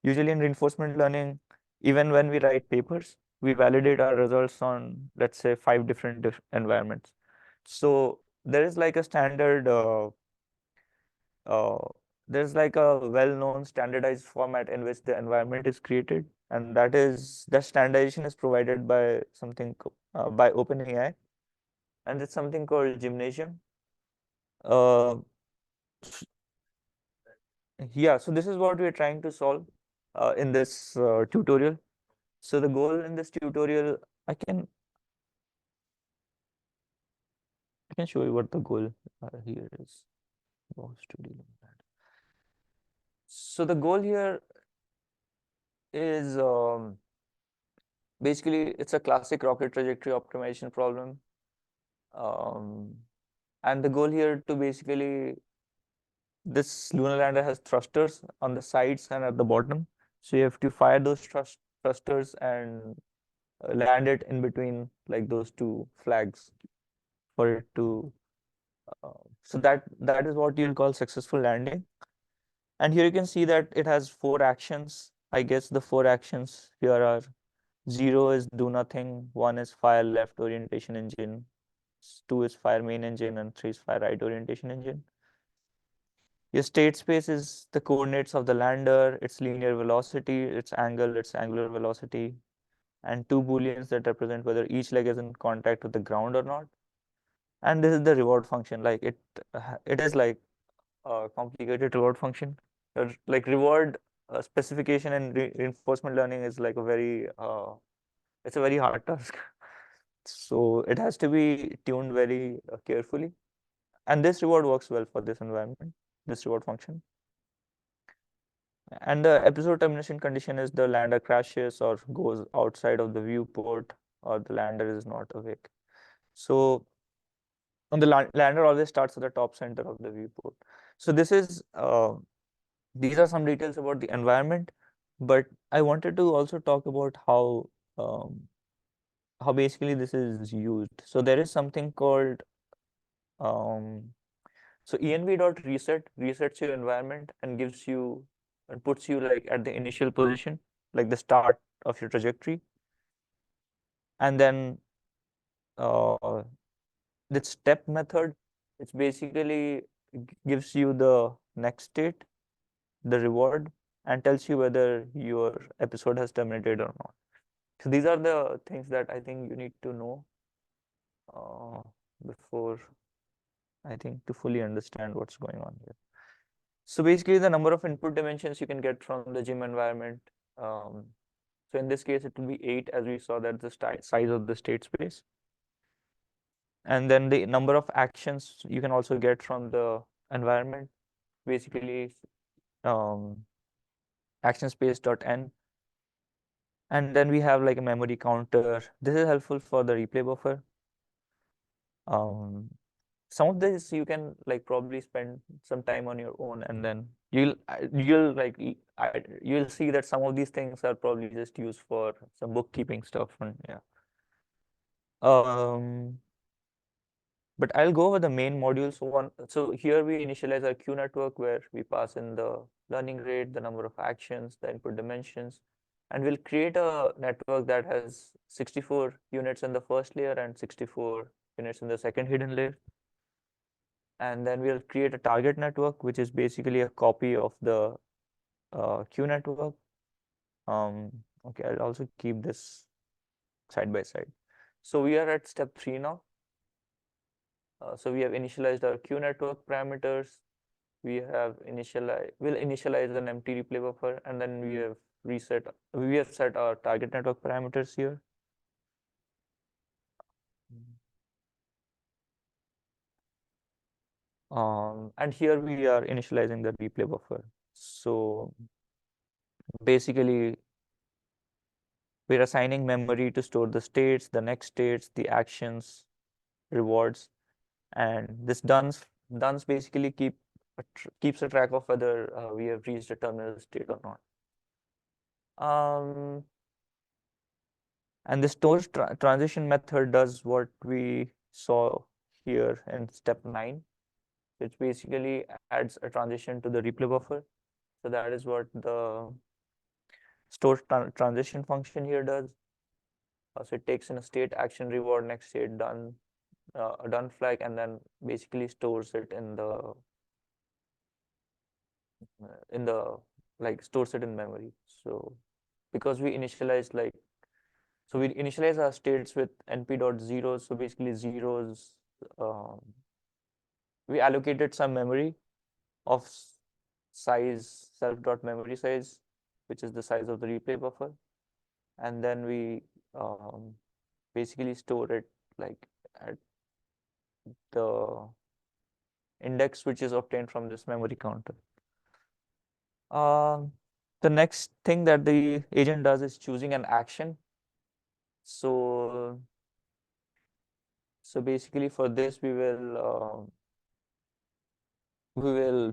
Usually in reinforcement learning, even when we write papers, we validate our results on, let's say, 5 different environments. So there is like a standard, there's like a well-known standardized format in which the environment is created, and that standardization is provided by something by OpenAI, and it's something called Gymnasium. Uh, yeah, so this is what we're trying to solve in this tutorial. So the goal in this tutorial, I can I can show you what the goal here is. Was to deal with that. So the goal here is basically it's a classic rocket trajectory optimization problem. And the goal here to basically, this lunar lander has thrusters on the sides and at the bottom. So you have to fire those thrusters and land it in between like those two flags for it to. So that is what you'll call successful landing. And here you can see that it has 4 actions. I guess the 4 actions here are 0 is do nothing, 1 is fire left orientation engine, 2 is fire main engine, and 3 is fire right orientation engine. Your state space is the coordinates of the lander, its linear velocity, its angle, its angular velocity, and 2 booleans that represent whether each leg is in contact with the ground or not. And this is the reward function. Like it is like a complicated reward function. Like reward specification and reinforcement learning is like a very it's a very hard task. So it has to be tuned very carefully. And this reward works well for this environment, this reward function. And the episode termination condition is the lander crashes or goes outside of the viewport, or the lander is not awake. So the lander always starts at the top center of the viewport. So this is these are some details about the environment, but I wanted to also talk about um, how basically this is used. So there is something called so env.reset resets your environment and gives you and puts you like at the initial position, like the start of your trajectory. And then the step method, it's basically gives you the next state, the reward, and tells you whether your episode has terminated or not. So these are the things that I think you need to know before, I think, to fully understand what's going on here. So basically the number of input dimensions you can get from the gym environment. So in this case, it will be 8, as we saw that the size of the state space. And then the number of actions you can also get from the environment, basically action space.n. And then we have like a memory counter. This is helpful for the replay buffer. Some of this you can like probably spend some time on your own, and then you'll see that some of these things are probably just used for some bookkeeping stuff. And yeah. But I'll go over the main modules. So here we initialize our Q network where we pass in the learning rate, the number of actions, the input dimensions, and we'll create a network that has 64 units in the first layer and 64 units in the second hidden layer. And then we'll create a target network, which is basically a copy of the Q network. Okay, I'll also keep this side by side. So we are at step 3 now. So we have initialized our Q network parameters. We'll initialize an empty replay buffer, and then we have set our target network parameters here. And here we are initializing the replay buffer. So basically, we're assigning memory to store the states, the next states, the actions, rewards, and this duns basically keeps a track of whether we have reached a terminal state or not. And the storage transition method does what we saw here in step 9, which basically adds a transition to the replay buffer. So that is what the store transition function here does. So it takes in a state, action, reward, next state, done, a done flag, and then basically stores it in the stores it in memory. So because we initialize we initialize our states with np.zeros. So basically zeros, we allocated some memory of size self.memory size, which is the size of the replay buffer, and then we basically store it like at the index which is obtained from this memory counter. The next thing that the agent does is choosing an action. So basically for this we will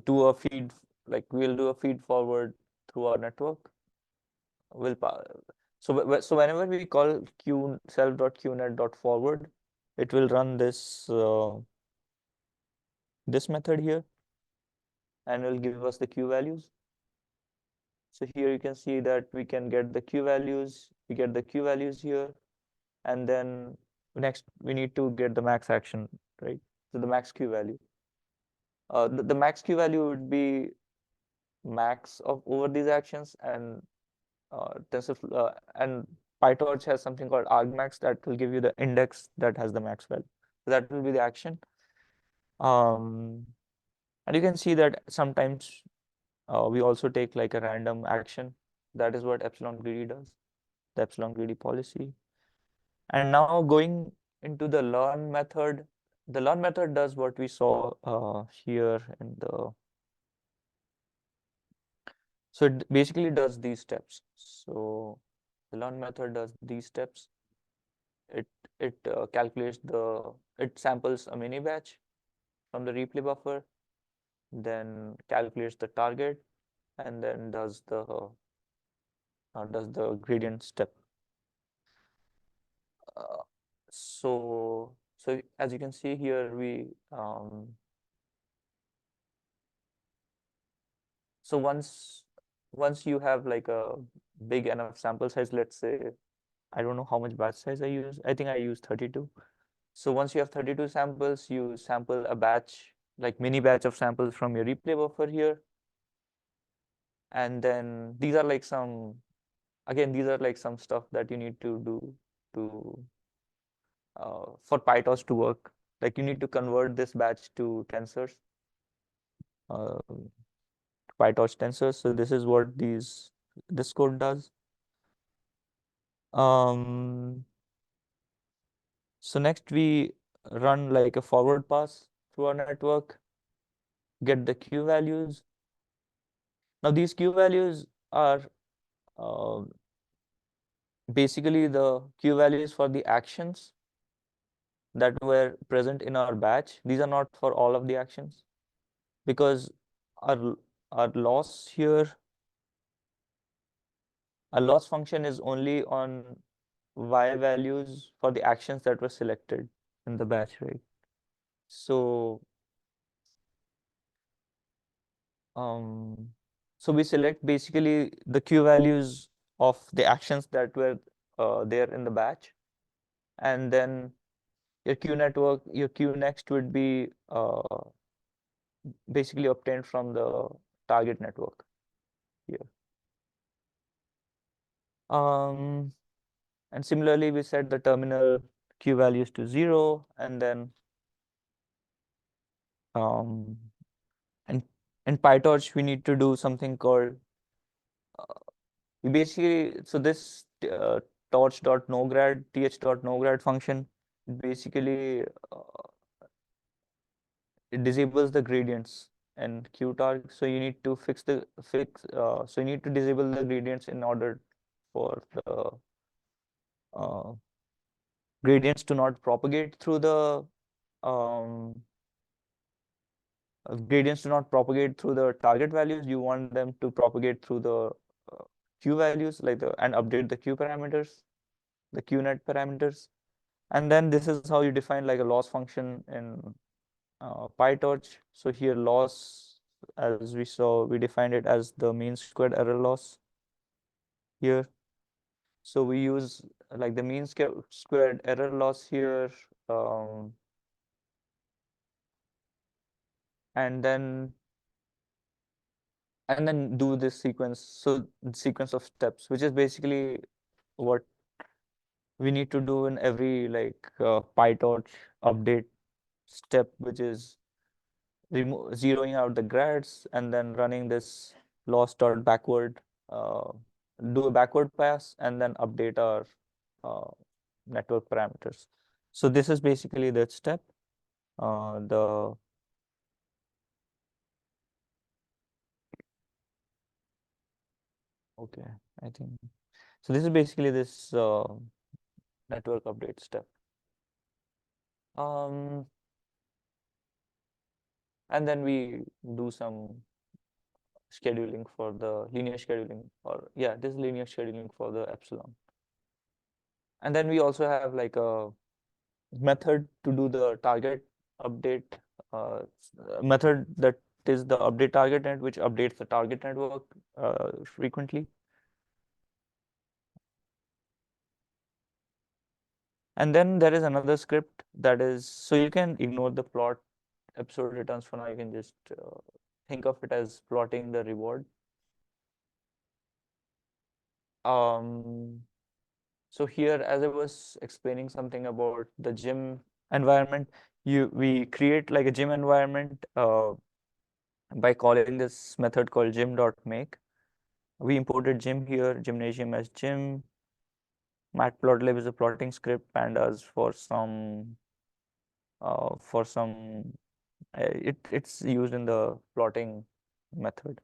do a feed, like we'll do a feed forward through our network. So whenever we call q self.qnet.forward, it will run this method here and will give us the q values. So here you can see that we can get the q values, we get the q values here, and then next we need to get the max action, right? So the max q value. The max q value would be max of over these actions, and and PyTorch has something called argmax that will give you the index that has the max value. So that will be the action. And you can see that sometimes we also take like a random action. That is what epsilon greedy does, the epsilon greedy policy. And now going into the learn method, the learn method does what we saw here in the. So it basically does these steps. So the learn method does these steps. It calculates it samples a mini batch from the replay buffer, then calculates the target, and then does the gradient step. So as you can see here, so once you have like a big enough sample size, let's say, I don't know how much batch size I use. I think I use 32. So once you have 32 samples, you sample a batch, like mini batch of samples from your replay buffer here. And then these are like these are like some stuff that you need to do to for PyTorch to work. Like you need to convert this batch to tensors, uh, PyTorch tensors. So this is what this code does. So next we run like a forward pass through our network, get the Q values. Now these Q values are uh, basically the Q values for the actions that were present in our batch. These are not for all of the actions, because our our loss here, our loss function is only on Y values for the actions that were selected in the batch, right? So um, so we select basically the Q values of the actions that were there in the batch, and then your Q next would be basically obtained from the target network here. And similarly, we set the terminal Q values to 0, and then um, and in PyTorch we need to do something called we basically, so this th.nograd function basically it disables the gradients and qtarg. So you need to so you need to disable the gradients in order for the uh, gradients to not propagate through the um, target values. You want them to propagate through the q values, and update the q parameters, the qnet parameters. And then this is how you define like a loss function in PyTorch. So here loss, as we saw, we defined it as the mean squared error loss here. So we use like the mean squared error loss here, and then do this sequence. So the sequence of steps, which is basically what we need to do in every PyTorch update step, which is zeroing out the grads and then running this loss dot backward, do a backward pass, and then update our network parameters. So this is basically that step. the okay, I think so. This is basically this network update step. And then we do some scheduling for the linear scheduling, or yeah, this is linear scheduling for the epsilon. And then we also have like a method to do the target update, method that is the update target net, which updates the target network frequently. And then there is another script that is, so you can ignore the plot episode returns for now. You can just think of it as plotting the reward. So here, as I was explaining something about the gym environment, we create like a gym environment by calling this method called gym.make. We imported gym here, gymnasium as gym. Matplotlib is a plotting script, pandas for some it's used in the plotting method.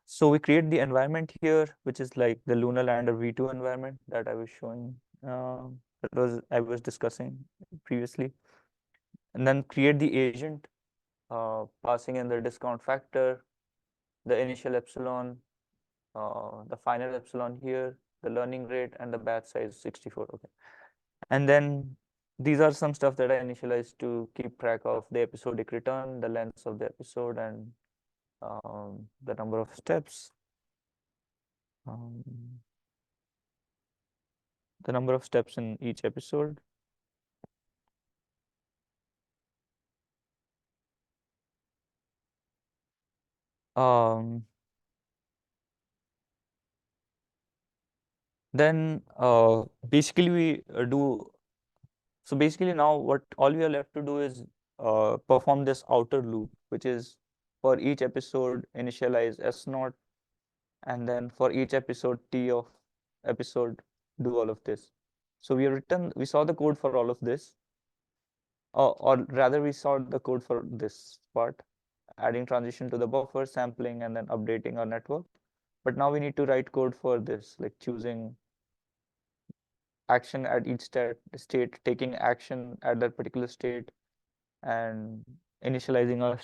So we create the environment here, which is like the lunar lander V2 environment that I was showing, I was discussing previously, and then create the agent, passing in the discount factor, the initial epsilon, the final epsilon here, the learning rate, and the batch size 64. Okay, and then these are some stuff that I initialized to keep track of the episodic return, the length of the episode, and the number of steps. Um, the number of steps in each episode. Um, then basically we do, so basically now what all we are left to do is perform this outer loop, which is for each episode initialize S naught, and then for each episode T of episode do all of this. So we saw the code for all of this, or rather we saw the code for this part, adding transition to the buffer, sampling, and then updating our network. But now we need to write code for this, like choosing action at each state, taking action at that particular state, and initializing a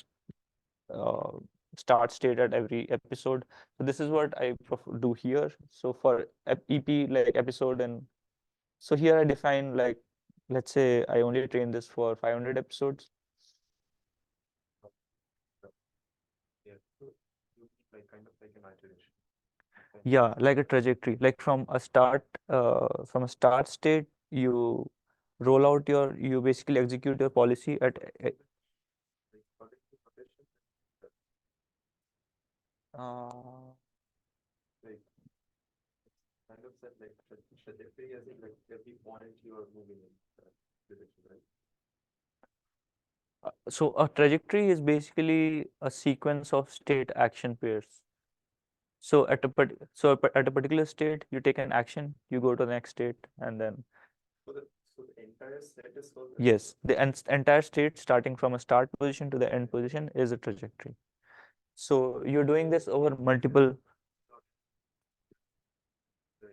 uh, start state at every episode. So this is what I do here. So for EP like episode, and so here I define like, let's say I only train this for 500 episodes. Yeah, so you like kind of like an iteration. Yeah, like a trajectory, like from a start state, you roll out you basically execute your policy at Like according to position, uh, like kind of set like trajectory as in like every point you are moving in direction, right? so a trajectory is basically a sequence of state action pairs. So at a particular state, you take an action, you go to the next state, and then So the entire set is called yes, the entire state starting from a start position to the end position is a trajectory. So you're doing this over multiple. the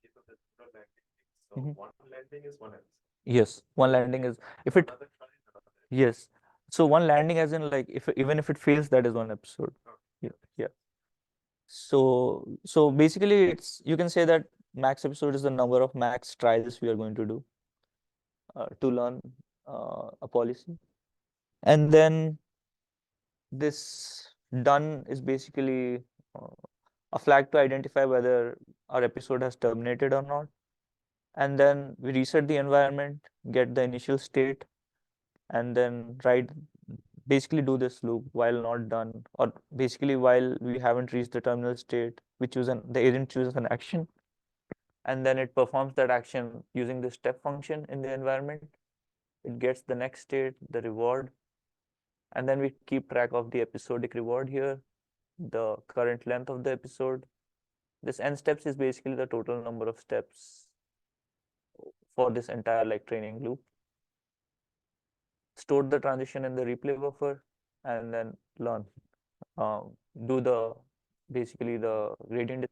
case of the zero landing. So Mhm. one landing is one episode. Yes, one landing is if it Another try is another. yes. So one landing as in like if even if it fails, that is one episode. Okay. Yeah, yeah. So basically it's you can say that max episode is the number of max tries we are going to do to learn a policy. And then this done is basically uh, a flag to identify whether our episode has terminated or not. And then we reset the environment, get the initial state, and then write basically do this loop while not done, or basically while we haven't reached the terminal state, we choose the agent chooses an action, and then it performs that action using the step function in the environment. It gets the next state, the reward, and then we keep track of the episodic reward here, the current length of the episode. This n steps is basically the total number of steps for this entire like training loop. store the transition in the replay buffer, and then learn. Do the basically the gradient